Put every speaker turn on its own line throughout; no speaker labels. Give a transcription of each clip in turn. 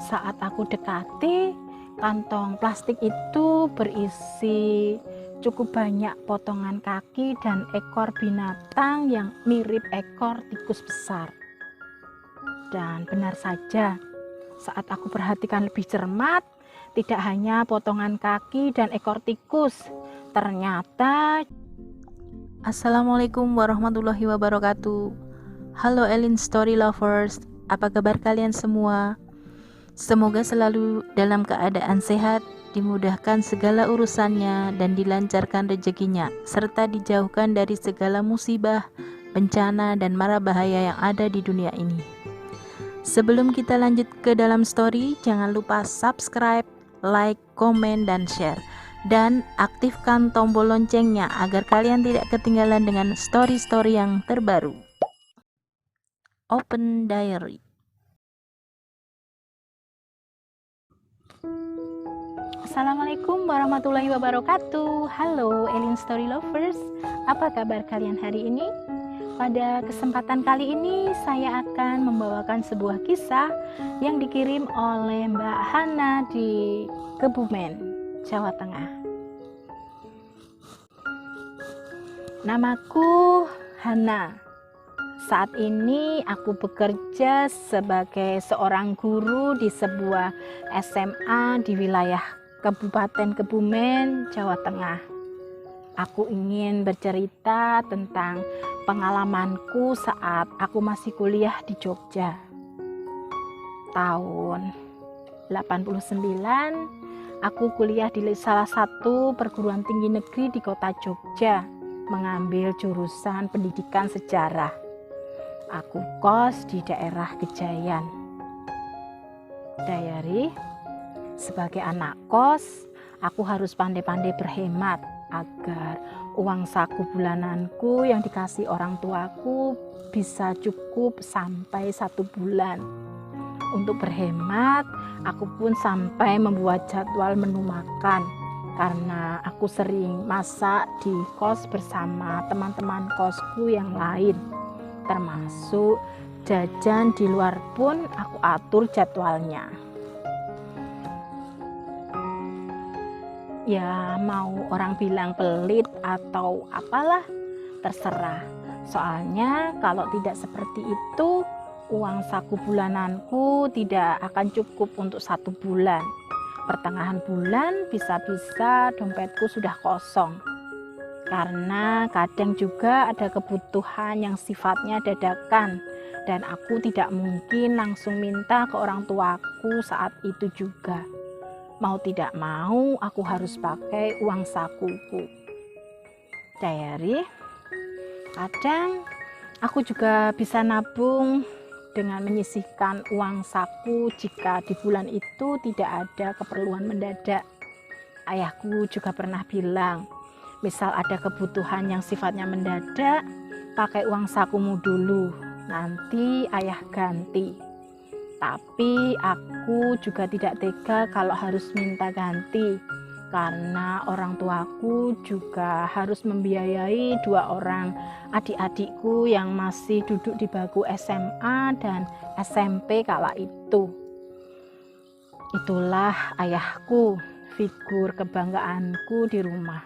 Saat aku dekati, kantong plastik itu berisi cukup banyak potongan kaki dan ekor binatang yang mirip ekor tikus besar. Dan benar saja, saat aku perhatikan lebih cermat, tidak hanya potongan kaki dan ekor tikus, ternyata...
Assalamualaikum warahmatullahi wabarakatuh. Halo Elin Story Lovers, apa kabar kalian semua? Semoga selalu dalam keadaan sehat, dimudahkan segala urusannya dan dilancarkan rezekinya, serta dijauhkan dari segala musibah, bencana dan mara bahaya yang ada di dunia ini. Sebelum kita lanjut ke dalam story, jangan lupa subscribe, like, komen, dan share. Dan aktifkan tombol loncengnya agar kalian tidak ketinggalan dengan story-story yang terbaru. Open Diary.
Assalamualaikum warahmatullahi wabarakatuh. Halo Elin Story Lovers, apa kabar kalian hari ini? Pada kesempatan kali ini saya akan membawakan sebuah kisah yang dikirim oleh Mbak Hana di Kebumen, Jawa Tengah. Namaku Hana. Saat ini aku bekerja sebagai seorang guru di sebuah SMA di wilayah Kabupaten Kebumen, Jawa Tengah. Aku ingin bercerita tentang pengalamanku saat aku masih kuliah di Jogja. Tahun 89, aku kuliah di salah satu perguruan tinggi negeri di kota Jogja, mengambil jurusan pendidikan sejarah. Aku kos di daerah Gejayan. Diary, sebagai anak kos, aku harus pandai-pandai berhemat agar uang saku bulananku yang dikasih orang tuaku bisa cukup sampai 1 bulan. Untuk berhemat, aku pun sampai membuat jadwal menu makan karena aku sering masak di kos bersama teman-teman kosku yang lain. Termasuk jajan di luar pun aku atur jadwalnya. Ya mau orang bilang pelit atau apalah, terserah. Soalnya kalau tidak seperti itu, uang saku bulananku tidak akan cukup untuk 1 bulan. Pertengahan bulan bisa-bisa dompetku sudah kosong. Karena kadang juga ada kebutuhan yang sifatnya dadakan dan aku tidak mungkin langsung minta ke orang tuaku saat itu juga. Mau tidak mau aku harus pakai uang sakuku. Diary, kadang aku juga bisa nabung dengan menyisihkan uang saku jika di bulan itu tidak ada keperluan mendadak. Ayahku juga pernah bilang, misal ada kebutuhan yang sifatnya mendadak, pakai uang sakumu dulu, nanti ayah ganti. Tapi aku juga tidak tega kalau harus minta ganti, karena orang tuaku juga harus membiayai 2 orang adik-adikku yang masih duduk di bangku SMA dan SMP kala itu. Itulah ayahku, figur kebanggaanku di rumah.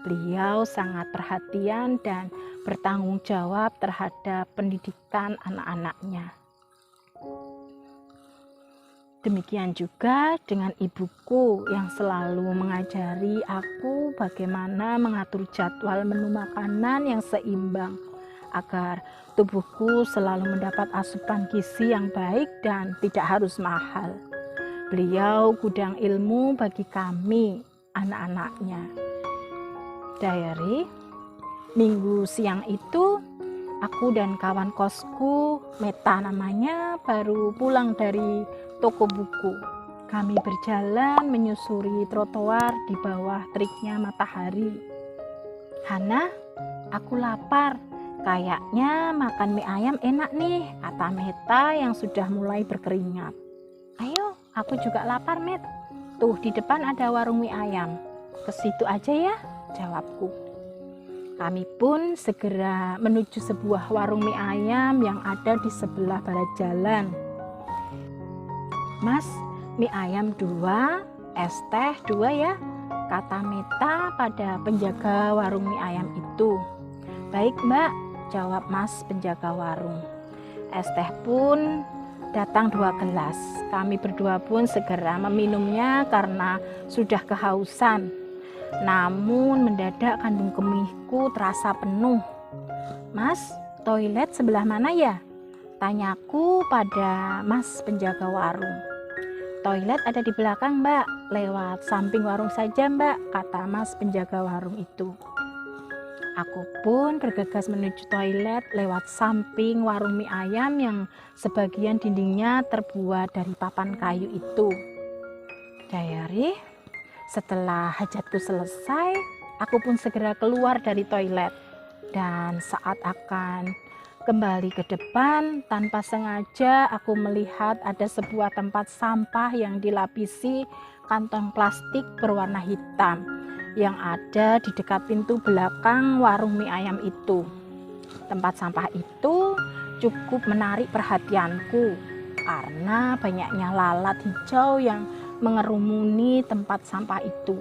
Beliau sangat perhatian dan bertanggung jawab terhadap pendidikan anak-anaknya. Demikian juga dengan ibuku yang selalu mengajari aku bagaimana mengatur jadwal menu makanan yang seimbang agar tubuhku selalu mendapat asupan gizi yang baik dan tidak harus mahal. Beliau gudang ilmu bagi kami, anak-anaknya. Diary, minggu siang itu aku dan kawan kosku, Meta namanya, baru pulang dari toko buku. Kami berjalan menyusuri trotoar di bawah teriknya matahari. Hana, aku lapar. Kayaknya makan mie ayam enak nih, kata Meta yang sudah mulai berkeringat. Ayo, aku juga lapar, Met. Tuh di depan ada warung mie ayam. Ke situ aja ya, jawabku. Kami pun segera menuju sebuah warung mie ayam yang ada di sebelah barat jalan. "Mas, mie ayam 2, es teh 2 ya," kata Meta pada penjaga warung mie ayam itu. "Baik Mbak," jawab Mas penjaga warung. Es teh pun datang 2 gelas. Kami berdua pun segera meminumnya karena sudah kehausan. Namun mendadak kandung kemihku terasa penuh. "Mas, toilet sebelah mana ya?" tanyaku pada Mas penjaga warung. "Toilet ada di belakang Mbak, lewat samping warung saja Mbak," kata Mas penjaga warung itu. Aku pun bergegas menuju toilet lewat samping warung mie ayam yang sebagian dindingnya terbuat dari papan kayu itu. Diary, setelah hajatku selesai, aku pun segera keluar dari toilet. Dan saat akan kembali ke depan, tanpa sengaja aku melihat ada sebuah tempat sampah yang dilapisi kantong plastik berwarna hitam yang ada di dekat pintu belakang warung mie ayam itu. Tempat sampah itu cukup menarik perhatianku karena banyaknya lalat hijau yang mengerumuni tempat sampah itu.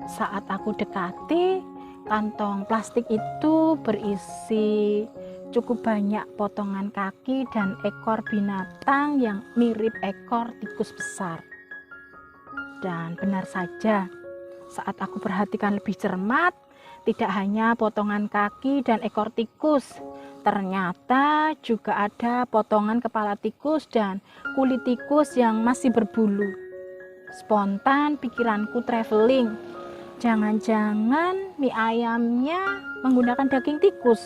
Saat aku dekati, kantong plastik itu berisi cukup banyak potongan kaki dan ekor binatang yang mirip ekor tikus besar. Dan benar saja, saat aku perhatikan lebih cermat, tidak hanya potongan kaki dan ekor tikus, ternyata juga ada potongan kepala tikus dan kulit tikus yang masih berbulu. Spontan pikiranku traveling, jangan-jangan mie ayamnya menggunakan daging tikus.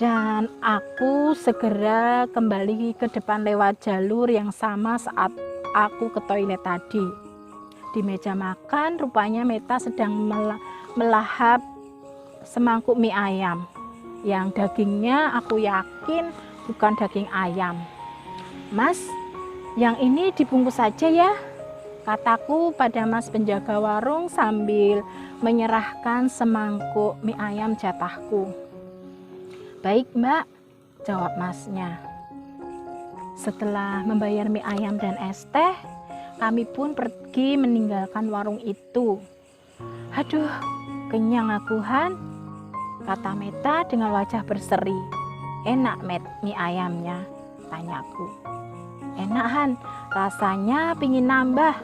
Dan aku segera kembali ke depan lewat jalur yang sama saat aku ke toilet tadi. Di meja makan, rupanya Meta sedang melahap semangkuk mie ayam yang dagingnya aku yakin bukan daging ayam. "Mas, yang ini dibungkus saja ya," kataku pada Mas penjaga warung sambil menyerahkan semangkuk mie ayam jatahku. "Baik Mbak," jawab Masnya. Setelah membayar mie ayam dan es teh, kami pun pergi meninggalkan warung itu. "Aduh, kenyang aku Han," kata Meta dengan wajah berseri. "Enak Met mie ayamnya?" tanyaku. "Enak Han, rasanya pingin nambah,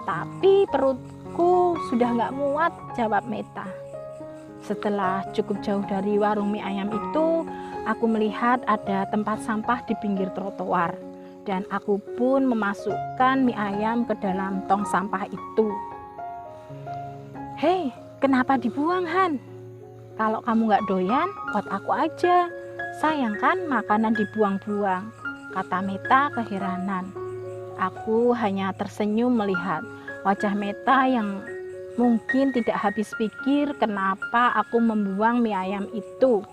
tapi perutku sudah gak muat," jawab Meta. Setelah cukup jauh dari warung mie ayam itu, aku melihat ada tempat sampah di pinggir trotoar. Dan aku pun memasukkan mie ayam ke dalam tong sampah itu. "Hei, kenapa dibuang Han? Kalau kamu gak doyan, buat aku aja. Sayang kan makanan dibuang-buang," kata Meta keheranan. Aku hanya tersenyum melihat wajah Meta yang mungkin tidak habis pikir kenapa aku membuang mie ayam itu.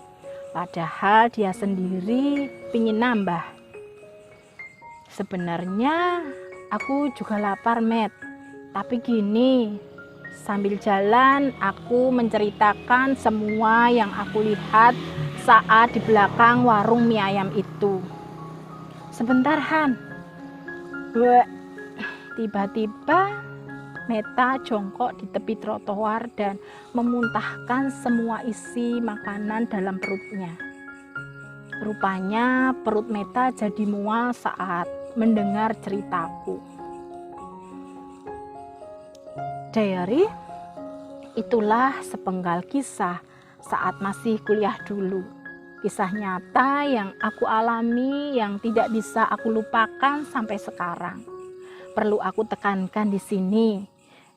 Padahal dia sendiri pingin nambah. "Sebenarnya aku juga lapar Met, tapi gini," sambil jalan aku menceritakan semua yang aku lihat saat di belakang warung mie ayam itu. "Sebentar Han." Tiba-tiba Meta jongkok di tepi trotoar dan memuntahkan semua isi makanan dalam perutnya. Rupanya perut Meta jadi mual saat mendengar ceritaku. Diary, itulah sepenggal kisah saat masih kuliah dulu. Kisah nyata yang aku alami yang tidak bisa aku lupakan sampai sekarang. Perlu aku tekankan di sini,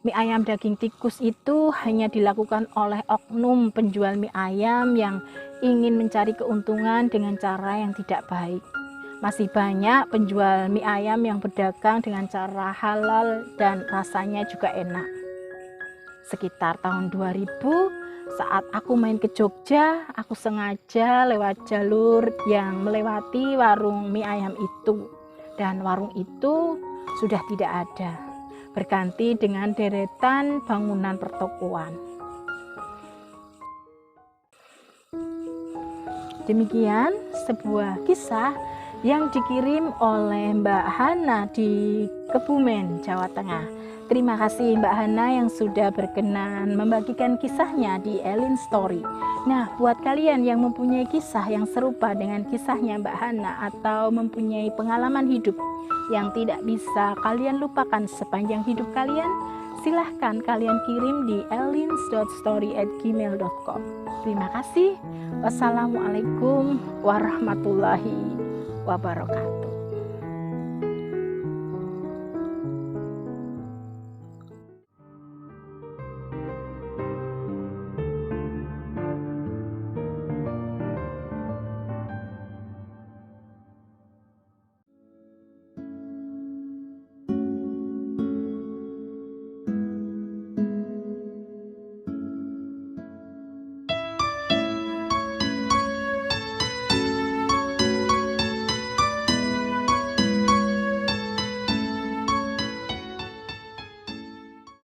mie ayam daging tikus itu hanya dilakukan oleh oknum penjual mie ayam yang ingin mencari keuntungan dengan cara yang tidak baik. Masih banyak penjual mie ayam yang berdagang dengan cara halal dan rasanya juga enak. Sekitar tahun 2000, saat aku main ke Jogja, aku sengaja lewat jalur yang melewati warung mie ayam itu. Dan warung itu sudah tidak ada, berganti dengan deretan bangunan pertokoan. Demikian sebuah kisah yang dikirim oleh Mbak Hana di Kebumen, Jawa Tengah. Terima kasih Mbak Hana yang sudah berkenan membagikan kisahnya di Elin Story. Nah, buat kalian yang mempunyai kisah yang serupa dengan kisahnya Mbak Hana atau mempunyai pengalaman hidup yang tidak bisa kalian lupakan sepanjang hidup kalian, silahkan kalian kirim di elins.story@gmail.com. Terima kasih. Wassalamualaikum warahmatullahi wabarakatuh.